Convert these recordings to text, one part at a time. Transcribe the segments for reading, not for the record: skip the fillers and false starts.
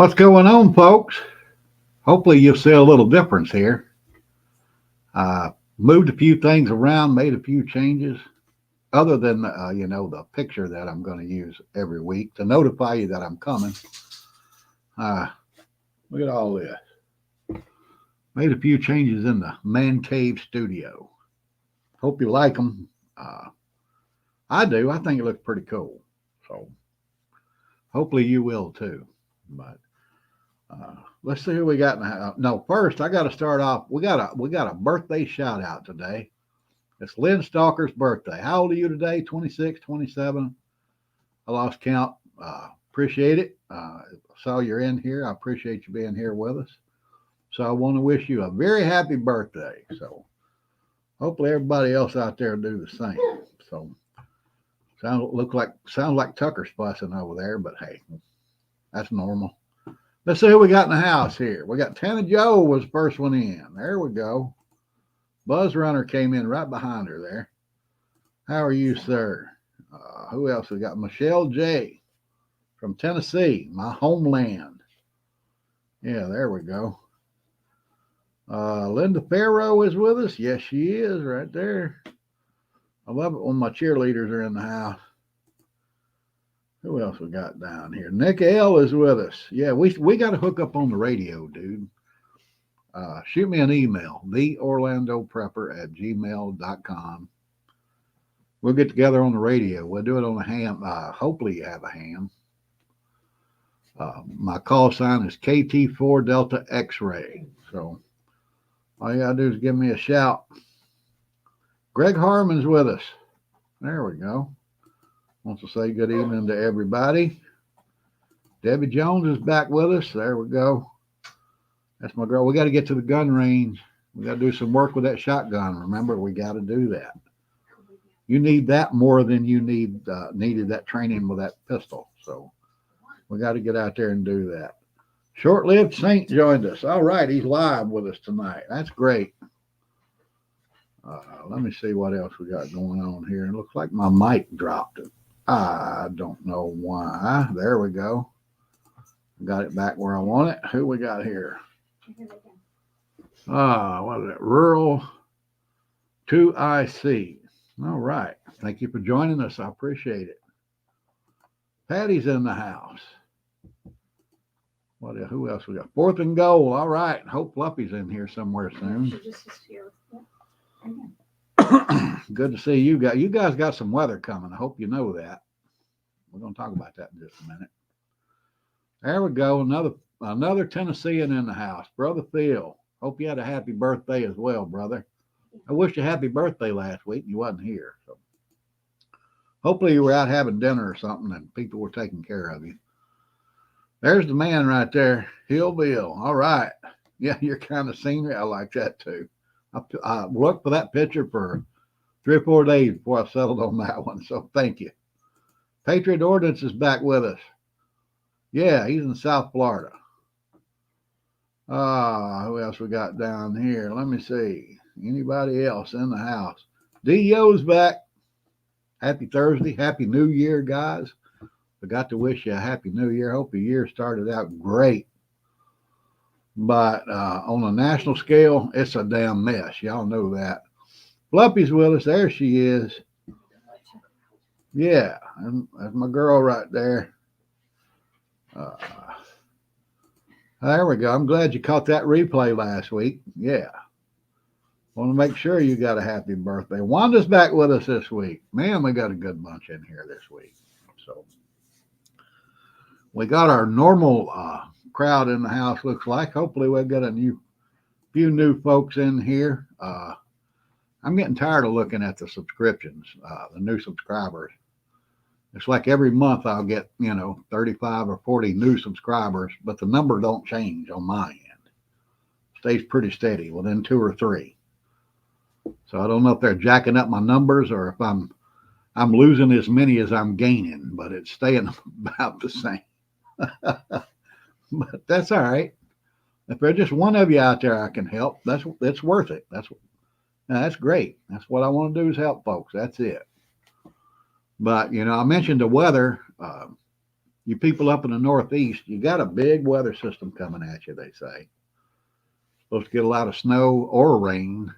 What's going on, folks? Hopefully, you'll see a little difference here. Moved a few things around, made a few changes, other than the picture that I'm going to use every week to notify you that I'm coming. Uh, Look at all this. Made a few changes in the man cave studio. Hope you like them. Uh, I do. I think it looks pretty cool. So hopefully you will too. But Uh, let's see who we got in the house. No, first I got to start off. We got a birthday shout out today. It's Lynn Stalker's birthday. How old are you today? 26, 27? I lost count. Appreciate it. Saw you're in here. I appreciate you being here with us. So I want to wish you a very happy birthday. So hopefully everybody else out there do the same. So sounds like Tucker's fussing over there, but hey, that's normal. Let's see who we got in the house here. We got Tana Joe was the first one in. There we go. Buzz Runner came in right behind her there. How are you, sir? Who else we got? Michelle J. from Tennessee, my homeland. Yeah, there we go. Linda Farrow is with us. Yes, she is right there. I love it when my cheerleaders are in the house. Who else we got down here? Nick L is with us. Yeah, we got to hook up on the radio, dude. Shoot me an email, theorlandoprepper@gmail.com. We'll get together on the radio. We'll do it on a ham. Hopefully you have a ham. My call sign is KT4 Delta X-Ray. So all you got to do is give me a shout. Greg Harmon's with us. There we go. Wants to say good evening to everybody. Debbie Jones is back with us. There we go. That's my girl. We got to get to the gun range. We got to do some work with that shotgun. Remember, we got to do that. You need that more than you needed that training with that pistol. So we got to get out there and do that. Short-lived Saint joined us. All right, he's live with us tonight. That's great. Let me see what else we got going on here. It looks like my mic dropped it. I don't know why. There we go. Got it back where I want it. Who we got here? What is it? Rural 2IC. All right. Thank you for joining us. I appreciate it. Patty's in the house. Who else we got? Fourth and goal. All right. Hope Fluffy's in here somewhere soon. Good to see you guys. You guys got some weather coming. I hope you know that. We're going to talk about that in just a minute. There we go. Another Tennessean in the house. Brother Phil. Hope you had a happy birthday as well, brother. I wish you happy birthday last week. You wasn't here. So hopefully you were out having dinner or something and people were taking care of you. There's the man right there. Hill Bill. All right. Yeah, your kind of scenery. I like that too. I looked for that picture for 3 or 4 days before I settled on that one. So thank you. Patriot Ordnance is back with us. Yeah, he's in South Florida. Who else we got down here? Let me see. Anybody else in the house? DO's back. Happy Thursday. Happy New Year, guys. Forgot to wish you a happy New Year. Hope your year started out great. But on a national scale, it's a damn mess. Y'all know that. Fluffy's with us. There she is. Yeah, that's my girl right there. There we go. I'm glad you caught that replay last week. Yeah. Want to make sure you got a happy birthday. Wanda's back with us this week. Man, we got a good bunch in here this week. So we got our normal crowd in the house, looks like. Hopefully we'll get a few new folks in here. I'm getting tired of looking at the subscriptions, the new subscribers. It's like every month I'll get, 35 or 40 new subscribers, but the number don't change on my end. Stays pretty steady within 2 or 3. So I don't know if they're jacking up my numbers or if I'm losing as many as I'm gaining, but it's staying about the same. But that's all right. If there's just one of you out there I can help, that's worth it. That's great. That's what I want to do is help folks. That's it. But I mentioned the weather. you people up in the Northeast, you got a big weather system coming at you, they say. Supposed to get a lot of snow or rain,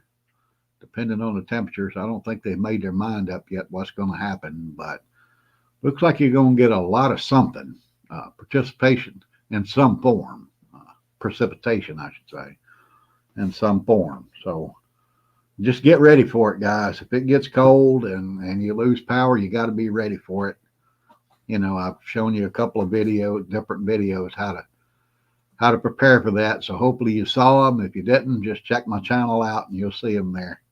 depending on the temperatures. I don't think they've made their mind up yet what's going to happen, but looks like you're going to get a lot of something, participation in some form, precipitation, I should say, in some form. So just get ready for it, guys. If it gets cold and you lose power, you got to be ready for it. You know, I've shown you a couple of different videos, how to prepare for that. So hopefully you saw them. If you didn't, just check my channel out and you'll see them there.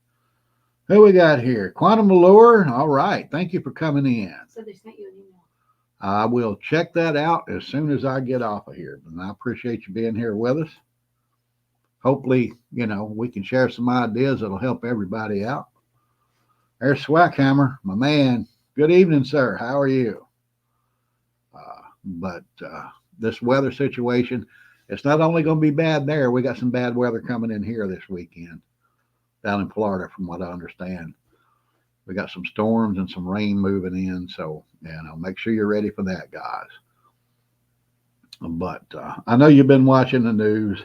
Who we got here? Quantum Allure. All right. Thank you for coming in. So they sent you an email. I will check that out as soon as I get off of here. And I appreciate you being here with us. Hopefully, you know, we can share some ideas that'll help everybody out. There's Swackhammer, my man. Good evening, sir. How are you? But this weather situation, it's not only going to be bad there. We got some bad weather coming in here this weekend down in Florida, from what I understand. We got some storms and some rain moving in. So, you know, make sure you're ready for that, guys. But I know you've been watching the news.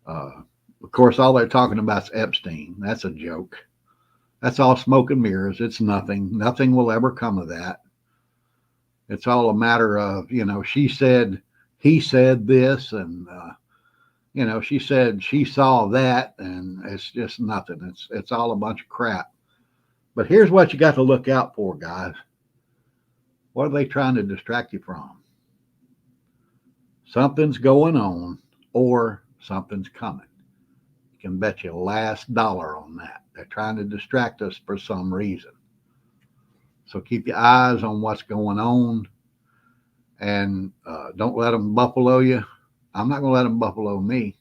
Of course, all they're talking about is Epstein. That's a joke. That's all smoke and mirrors. It's nothing. Nothing will ever come of that. It's all a matter of, you know, she said, he said this, and, you know, she said she saw that, and it's just nothing. It's all a bunch of crap. But here's what you got to look out for, guys. What are they trying to distract you from? Something's going on, or something's coming. You can bet your last dollar on that. They're trying to distract us for some reason. So keep your eyes on what's going on, and don't let them buffalo you. I'm not going to let them buffalo me.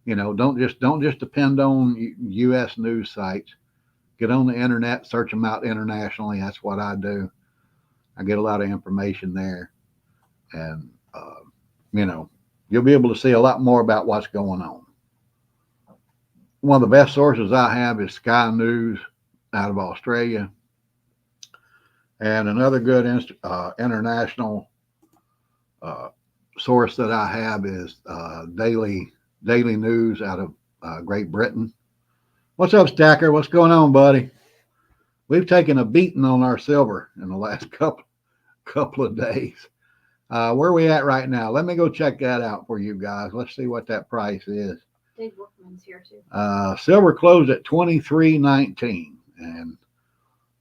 You know, don't just depend on U.S. news sites. Get on the internet, search them out internationally. That's what I do. I get a lot of information there, and you know, you'll be able to see a lot more about what's going on. One of the best sources I have is Sky News out of Australia. And another good international source that I have is Daily News out of Great Britain. What's up, Stacker? What's going on, buddy? We've taken a beating on our silver in the last couple of days. Where are we at right now? Let me go check that out for you guys. Let's see what that price is. Dave Workman's here too. Silver closed at $23.19, and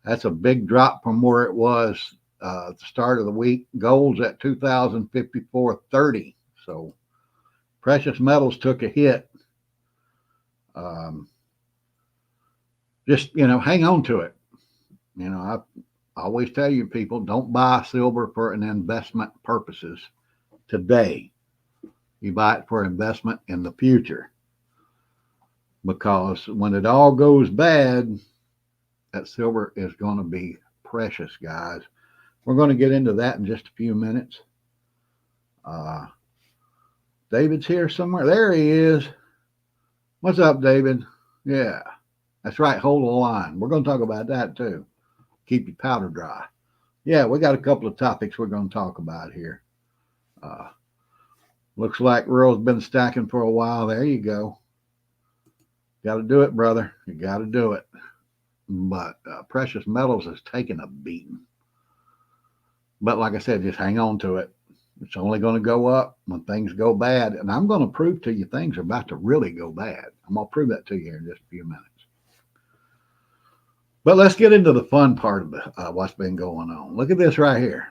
that's a big drop from where it was at the start of the week. Gold's at $2,054.30. So precious metals took a hit. Just, you know, hang on to it. You know, I always tell you people, don't buy silver for an investment purposes today. You buy it for investment in the future. Because when it all goes bad, that silver is going to be precious, guys. We're going to get into that in just a few minutes. David's here somewhere. There he is. What's up, David? Yeah, that's right. Hold the line. We're going to talk about that too. Keep your powder dry. Yeah, we got a couple of topics we're going to talk about here. Looks like Earl's been stacking for a while. There you go. Got to do it, brother. You got to do it. But precious metals is taking a beating. But like I said, just hang on to it. It's only going to go up when things go bad. And I'm going to prove to you things are about to really go bad. I'm going to prove that to you in just a few minutes. But let's get into the fun part of what's been going on. Look at this right here.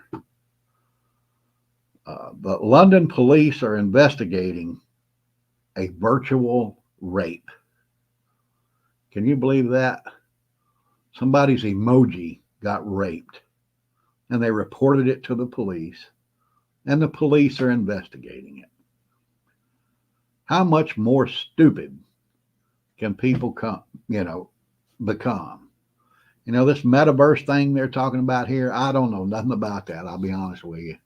The London police are investigating a virtual rape. Can you believe that? Somebody's emoji got raped, and they reported it to the police, and the police are investigating it. How much more stupid can people become? You know, this metaverse thing they're talking about here, I don't know nothing about that. I'll be honest with you.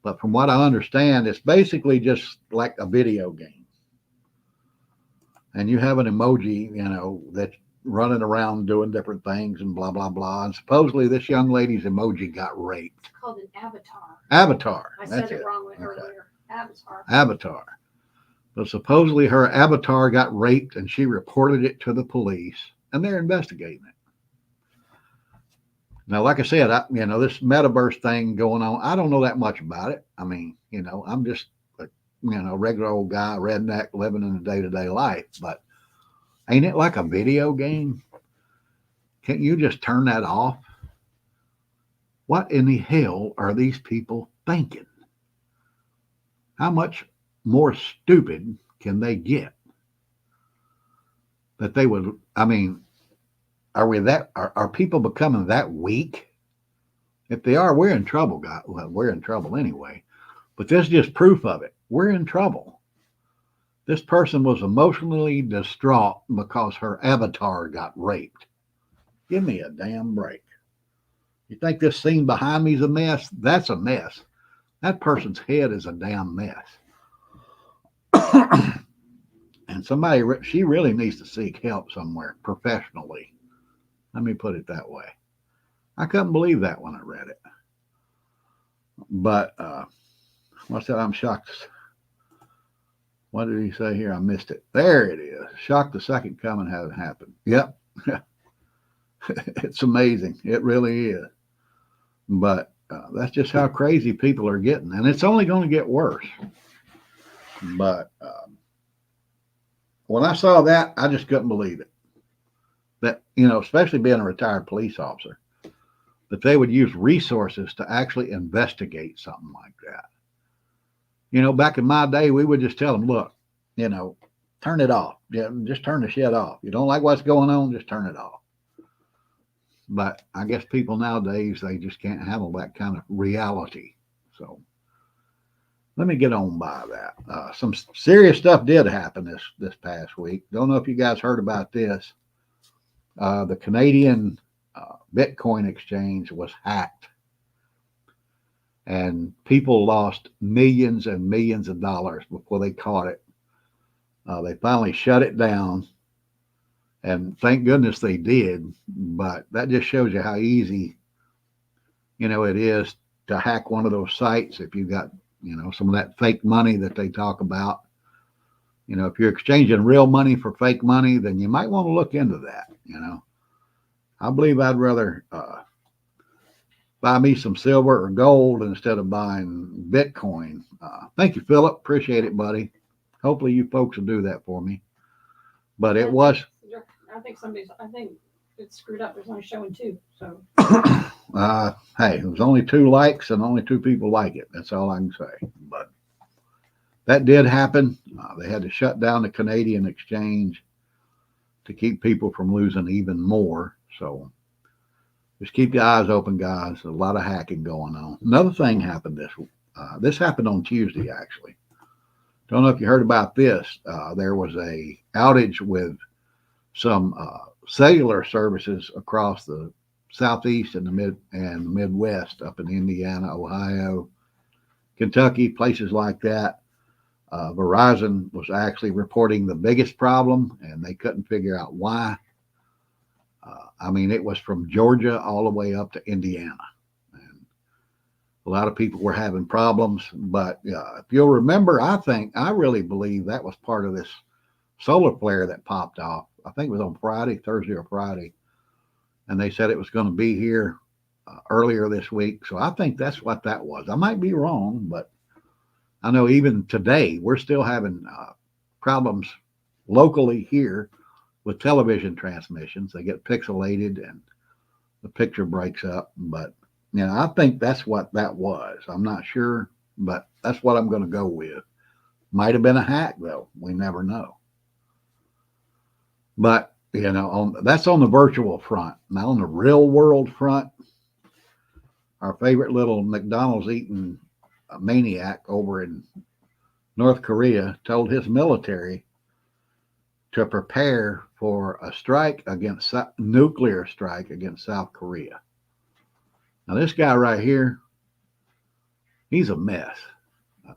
But from what I understand, it's basically just like a video game. And you have an emoji, you know, that running around doing different things and blah, blah, blah. And supposedly this young lady's emoji got raped. It's called an avatar. Avatar. I That's said it wrong Okay. earlier. Avatar. Avatar. But supposedly her avatar got raped and she reported it to the police and they're investigating it. Now, like I said, this metaverse thing going on, I don't know that much about it. I mean, I'm just a, regular old guy, redneck, living in the day-to-day life. But ain't it like a video game? Can't you just turn that off? What in the hell are these people thinking? How much more stupid can they get? That they would, are people becoming that weak? If they are, we're in trouble, guys. Well, we're in trouble anyway. But this is just proof of it. We're in trouble. This person was emotionally distraught because her avatar got raped. Give me a damn break. You think this scene behind me is a mess? That's a mess. That person's head is a damn mess. And she really needs to seek help somewhere professionally. Let me put it that way. I couldn't believe that when I read it. But, what's that? I'm shocked. What did he say here? I missed it. There it is. Shocked the second coming hasn't happened. Yep. It's amazing. It really is. But that's just how crazy people are getting. And it's only going to get worse. But when I saw that, I just couldn't believe it. That, especially being a retired police officer, that they would use resources to actually investigate something like that. Back in my day, we would just tell them, look, turn it off. Yeah, just turn the shit off. You don't like what's going on, just turn it off. But I guess people nowadays, they just can't handle that kind of reality. So let me get on by that. Some serious stuff did happen this past week. Don't know if you guys heard about this. The Canadian Bitcoin exchange was hacked. And people lost millions and millions of dollars before they caught it. They finally shut it down. And thank goodness they did. But that just shows you how easy, it is to hack one of those sites if you got, some of that fake money that they talk about. If you're exchanging real money for fake money, then you might want to look into that. I believe I'd rather buy me some silver or gold instead of buying Bitcoin. Thank you, Philip. Appreciate it, buddy. Hopefully you folks will do that for me. But it was. I think it's screwed up. There's only showing 2. So. Hey, it was only 2 likes and only 2 people like it. That's all I can say. But that did happen. They had to shut down the Canadian exchange to keep people from losing even more. So just keep your eyes open, guys. A lot of hacking going on. Another thing happened this happened on Tuesday, actually. Don't know if you heard about this. There was a outage with some cellular services across the Southeast and the Midwest, up in Indiana, Ohio, Kentucky, places like that. Verizon was actually reporting the biggest problem, and they couldn't figure out why. It was from Georgia all the way up to Indiana. And a lot of people were having problems. But if you'll remember, I really believe that was part of this solar flare that popped off. I think it was on Thursday or Friday. And they said it was going to be here earlier this week. So I think that's what that was. I might be wrong, but I know even today we're still having problems locally here with television transmissions. They get pixelated and the picture breaks up. But, I think that's what that was. I'm not sure, but that's what I'm going to go with. Might have been a hack, though. We never know. But, that's on the virtual front. Now, on the real world front, our favorite little McDonald's eating maniac over in North Korea told his military to prepare for a nuclear strike against South Korea. Now, this guy right here, he's a mess.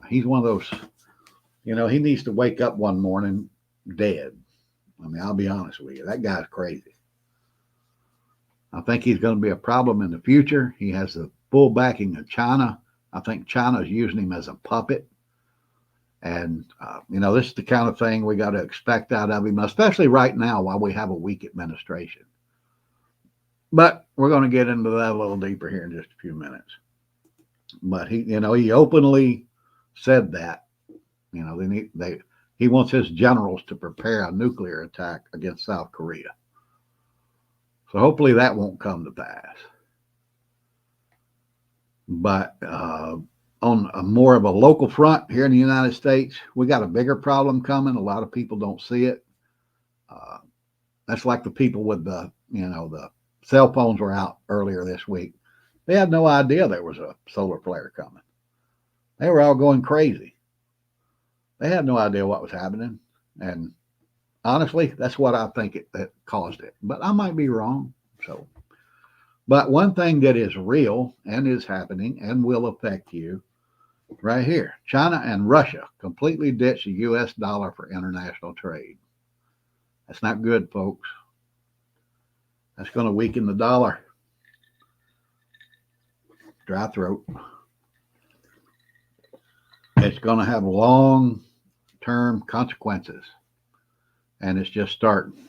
He's one of those, he needs to wake up one morning dead. I'll be honest with you. That guy's crazy. I think he's going to be a problem in the future. He has the full backing of China. I think China is using him as a puppet. And, this is the kind of thing we got to expect out of him, especially right now while we have a weak administration. But we're going to get into that a little deeper here in just a few minutes. But he openly said that, he wants his generals to prepare a nuclear attack against South Korea. So hopefully that won't come to pass. But on a more of a local front here in the United States, we got a bigger problem coming. A lot of people don't see it. That's like the people with the cell phones were out earlier this week. They had no idea there was a solar flare coming. They were all going crazy. They had no idea what was happening. And honestly, that's what I think that caused it. But I might be wrong. But one thing that is real and is happening and will affect you right here. China and Russia completely ditched the U.S. dollar for international trade. That's not good, folks. That's going to weaken the dollar. Dry throat. It's going to have long-term consequences. And it's just starting.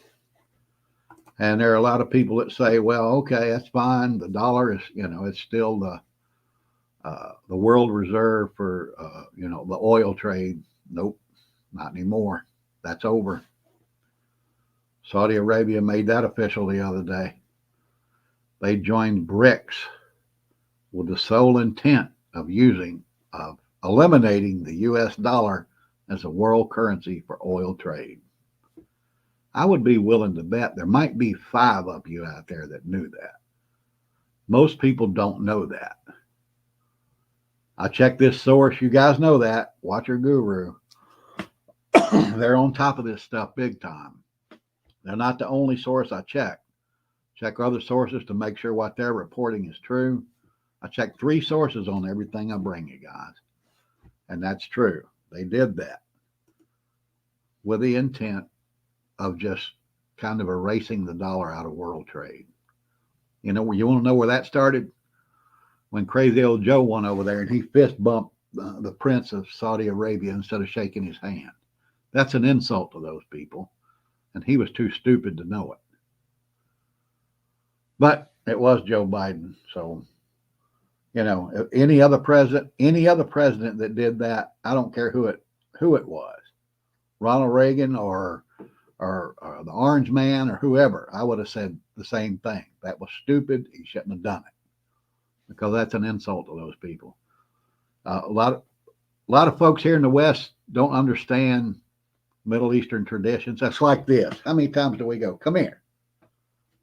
And there are a lot of people that say, well, okay, that's fine. The dollar is, it's still the world reserve for, the oil trade. Nope, not anymore. That's over. Saudi Arabia made that official the other day. They joined BRICS with the sole intent of eliminating the U.S. dollar as a world currency for oil trade. I would be willing to bet there might be 5 of you out there that knew that. Most people don't know that. I checked this source. You guys know that. Watch Your Guru. They're on top of this stuff big time. They're not the only source I check. Check other sources to make sure what they're reporting is true. I check 3 sources on everything I bring you guys. And that's true. They did that with the intent of just kind of erasing the dollar out of world trade. You want to know where that started? When crazy old Joe went over there and he fist bumped the Prince of Saudi Arabia instead of shaking his hand. That's an insult to those people. And he was too stupid to know it. But it was Joe Biden. So, any other president that did that, I don't care who it was, Ronald Reagan or the Orange Man or whoever, I would have said the same thing. That was stupid. He shouldn't have done it because that's an insult to those people. A lot of folks here in the West don't understand Middle Eastern traditions. That's like this. How many times do we go, come here?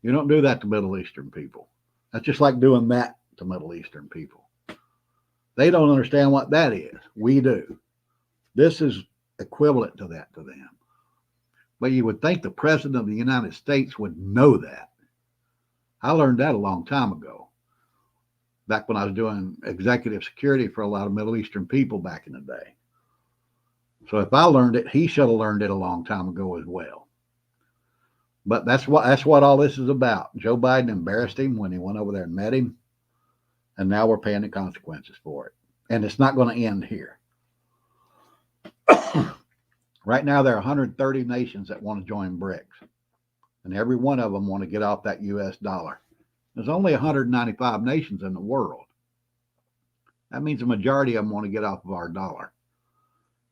You don't do that to Middle Eastern people. That's just like doing that to Middle Eastern people. They don't understand what that is. We do. This is equivalent to that to them. But you would think the President of the United States would know that. I learned that a long time ago, back when I was doing executive security for a lot of Middle Eastern people back in the day. So if I learned it, he should have learned it a long time ago as well. But that's what all this is about. Joe Biden embarrassed him when he went over there and met him. And now we're paying the consequences for it. And it's not going to end here. Right now, there are 130 nations that want to join BRICS. And every one of them want to get off that U.S. dollar. There's only 195 nations in the world. That means the majority of them want to get off of our dollar.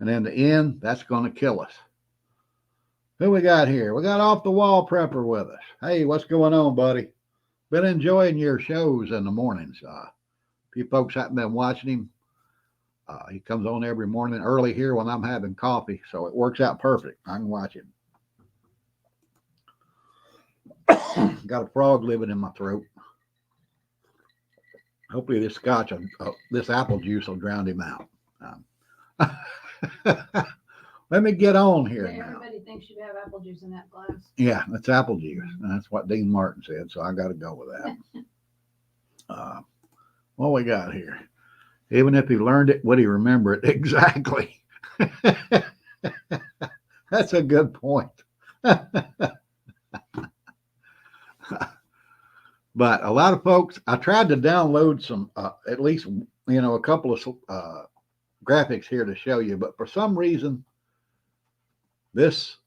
And in the end, that's going to kill us. Who we got here? We got Off the Wall Prepper with us. Hey, what's going on, buddy? Been enjoying your shows in the mornings. If you folks haven't been watching him, he comes on every morning early here when I'm having coffee, so it works out perfect. I can watch him. Got a frog living in my throat. Hopefully this scotch, this apple juice will drown him out. Let me get on here now. Everybody thinks you have apple juice in that glass. Yeah, that's apple juice. And that's what Dean Martin said, so I got to go with that. What we got here? Even if he learned it, would he remember it? Exactly. That's a good point. But a lot of folks, I tried to download some, at least, a couple of graphics here to show you, but for some reason, this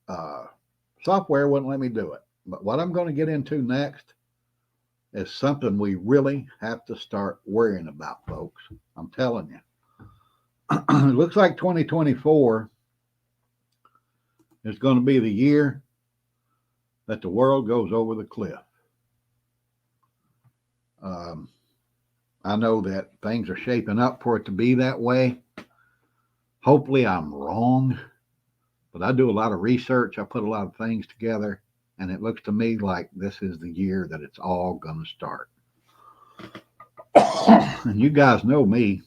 software wouldn't let me do it. But what I'm going to get into next is something we really have to start worrying about, folks. I'm telling you. It looks like 2024 is going to be the year that the world goes over the cliff. I know that things are shaping up for it to be that way. Hopefully, I'm wrong, but I do a lot of research. I put a lot of things together, and it looks to me like this is the year that it's all going to start. And you guys know me.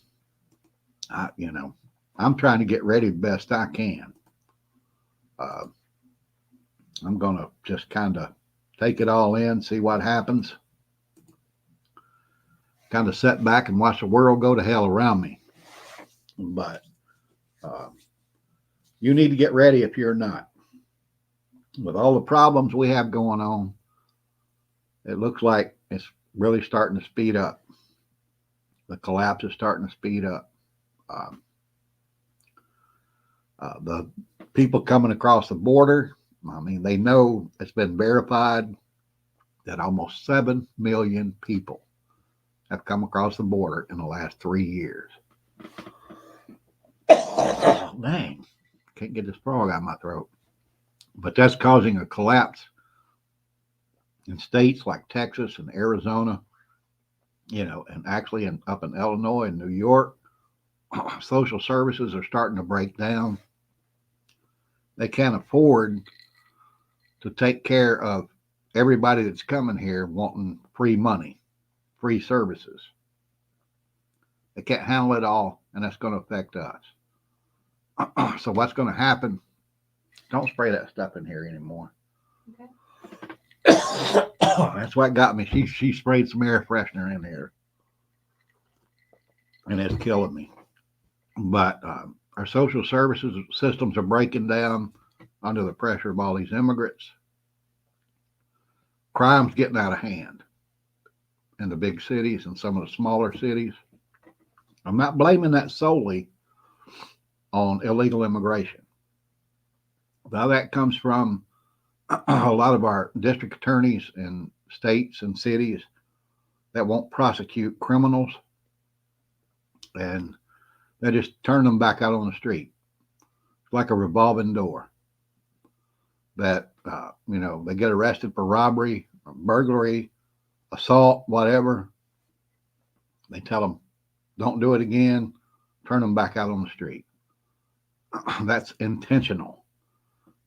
I'm trying to get ready the best I can. I'm going to just kind of take it all in, see what happens. Kind of sit back and watch the world go to hell around me. But you need to get ready if you're not. With all the problems we have going on, it looks like it's really starting to speed up. The collapse is starting to speed up. The people coming across the border, I mean, they know it's been verified that almost 7 million people have come across the border in the last 3 years. Dang, can't get this frog out of my throat. But that's causing a collapse in states like Texas and Arizona, and actually up in Illinois and New York. Social services are starting to break down. They can't afford to take care of everybody that's coming here wanting free money, free services. They can't handle it all, and that's going to affect us. So what's going to happen? Don't spray that stuff in here anymore. Okay. That's what got me. She sprayed some air freshener in here, and it's killing me. But our social services systems are breaking down under the pressure of all these immigrants. Crime's getting out of hand in the big cities and some of the smaller cities. I'm not blaming that solely on illegal immigration. Now that comes from a lot of our district attorneys in states and cities that won't prosecute criminals, and they just turn them back out on the street. It's like a revolving door that, they get arrested for robbery, burglary, assault, whatever. They tell them, don't do it again, turn them back out on the street. That's intentional.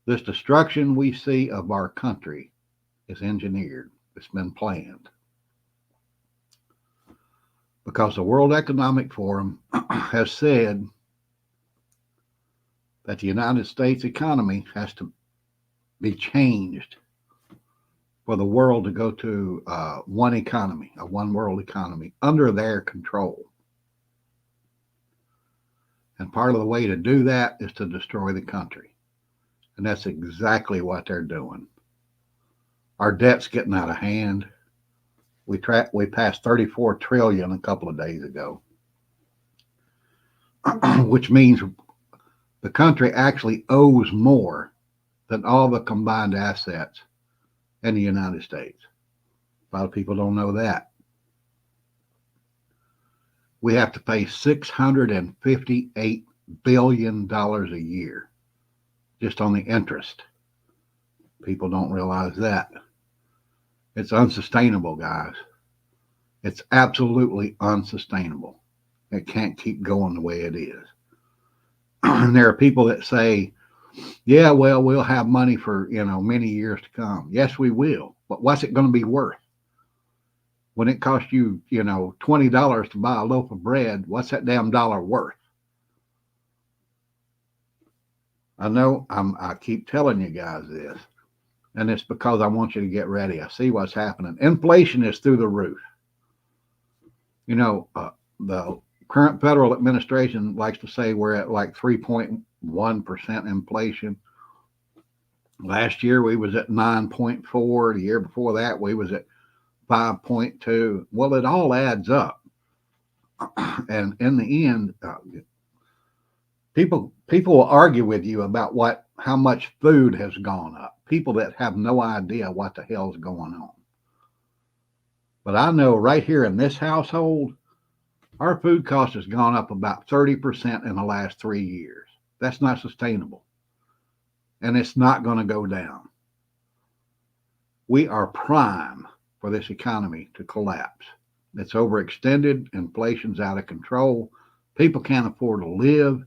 This destruction we see of our country is engineered. It's been planned. Because the World Economic Forum has said that the United States economy has to be changed for the world to go to one economy, a one world economy, under their control. And part of the way to do that is to destroy the country. And that's exactly what they're doing. Our debt's getting out of hand. We passed 34 trillion a couple of days ago, which means the country actually owes more than all the combined assets in the United States. A lot of people don't know that. We have to pay $658 billion a year just on the interest. People don't realize that. It's unsustainable, guys. It's absolutely unsustainable. It can't keep going the way it is. And there are people that say, yeah, well, we'll have money for, many years to come. Yes, we will. But what's it going to be worth? When it costs you, $20 to buy a loaf of bread, what's that damn dollar worth? I know I keep telling you guys this, and it's because I want you to get ready. I see what's happening. Inflation is through the roof. The current federal administration likes to say we're at like 3.1% inflation. Last year we was at 9.4. The year before that we was at 5.2. Well, it all adds up. And in the end, people will argue with you about how much food has gone up. People that have no idea what the hell's going on. But I know right here in this household, our food cost has gone up about 30% in the last 3 years. That's not sustainable. And it's not going to go down. We are prime for this economy to collapse. It's overextended. Inflation's out of control. People can't afford to live.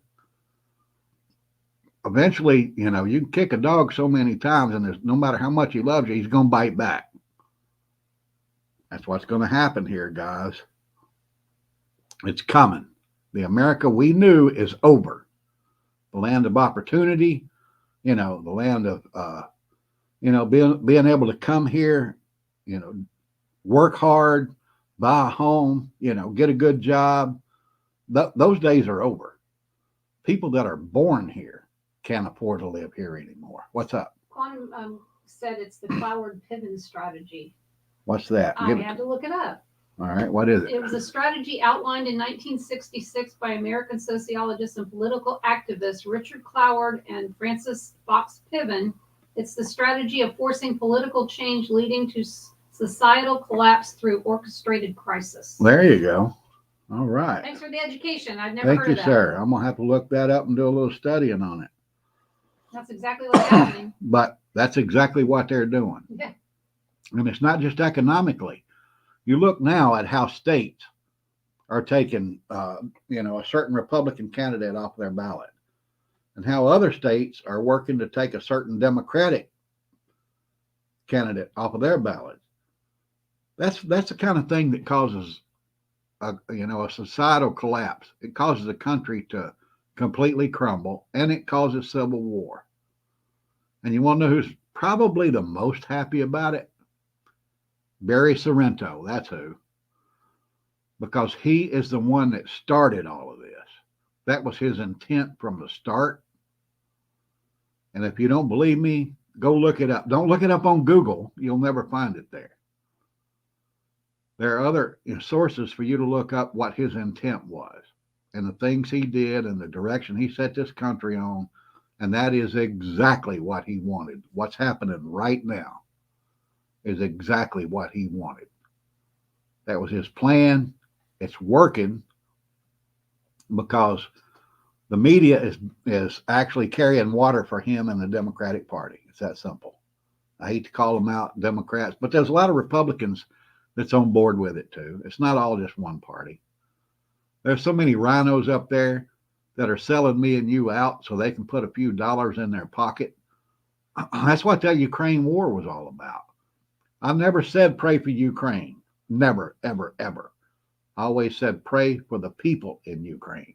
Eventually, you can kick a dog so many times, and no matter how much he loves you, he's going to bite back. That's what's going to happen here, guys. It's coming. The America we knew is over. The land of opportunity, the land of, being able to come here, work hard, buy a home, get a good job. Those days are over. People that are born here can't afford to live here anymore. What's up? Quantum said it's the Cloward-Piven strategy. What's that? I had to look it up. All right, what is it? It was a strategy outlined in 1966 by American sociologists and political activists Richard Cloward and Francis Fox Piven. It's the strategy of forcing political change leading to societal collapse through orchestrated crisis. There you go. All right. Thanks for the education. I've never heard of that. Thank you, sir. I'm going to have to look that up and do a little studying on it. That's exactly what's happening. But that's exactly what they're doing. Yeah. And it's not just economically. You look now at how states are taking, a certain Republican candidate off their ballot, and how other states are working to take a certain Democratic candidate off of their ballot. That's the kind of thing that causes a societal collapse. It causes a country to completely crumble, and it causes civil war. And you want to know who's probably the most happy about it? Barry Sorrento, that's who. Because he is the one that started all of this. That was his intent from the start. And if you don't believe me, go look it up. Don't look it up on Google. You'll never find it there. There are other sources for you to look up what his intent was and the things he did and the direction he set this country on. And that is exactly what he wanted. What's happening right now is exactly what he wanted. That was his plan. It's working because the media is actually carrying water for him and the Democratic Party. It's that simple. I hate to call them out Democrats, but there's a lot of Republicans that's on board with it too. It's not all just one party. There's so many rhinos up there that are selling me and you out so they can put a few dollars in their pocket. That's what that Ukraine war was all about. I never said pray for Ukraine. Never, ever, ever. I always said pray for the people in Ukraine.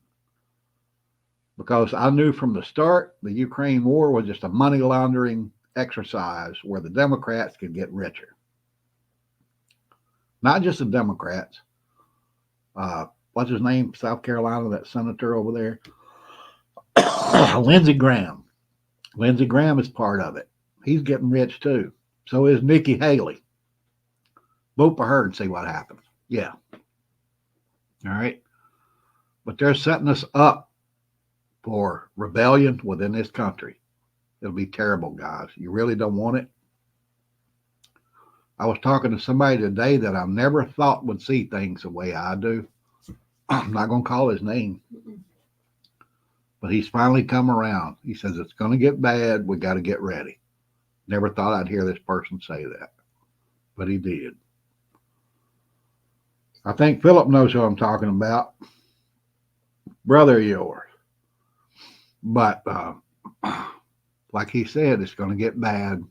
Because I knew from the start the Ukraine war was just a money laundering exercise where the Democrats could get richer. Not just the Democrats. What's his name? South Carolina, that senator over there. Lindsey Graham. Lindsey Graham is part of it. He's getting rich too. So is Nikki Haley. Vote for her and see what happens. Yeah. All right. But they're setting us up for rebellion within this country. It'll be terrible, guys. You really don't want it. I was talking to somebody today that I never thought would see things the way I do. I'm not going to call his name. But he's finally come around. He says it's going to get bad. We got to get ready. Never thought I'd hear this person say that. But he did. I think Philip knows who I'm talking about. Brother of yours. But like he said, it's going to get bad.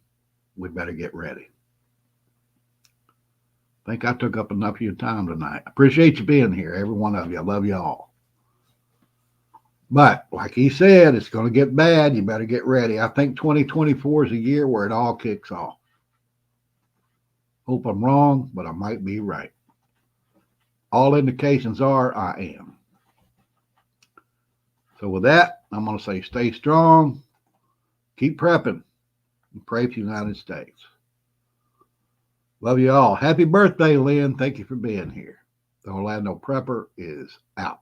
We better get ready. I think I took up enough of your time tonight. I appreciate you being here, every one of you. I love you all. But like he said, it's going to get bad. You better get ready. I think 2024 is a year where it all kicks off. Hope I'm wrong, but I might be right. All indications are I am. So with that, I'm going to say stay strong, keep prepping, and pray for the United States. Love you all. Happy birthday, Lynn. Thank you for being here. The Orlando Prepper is out.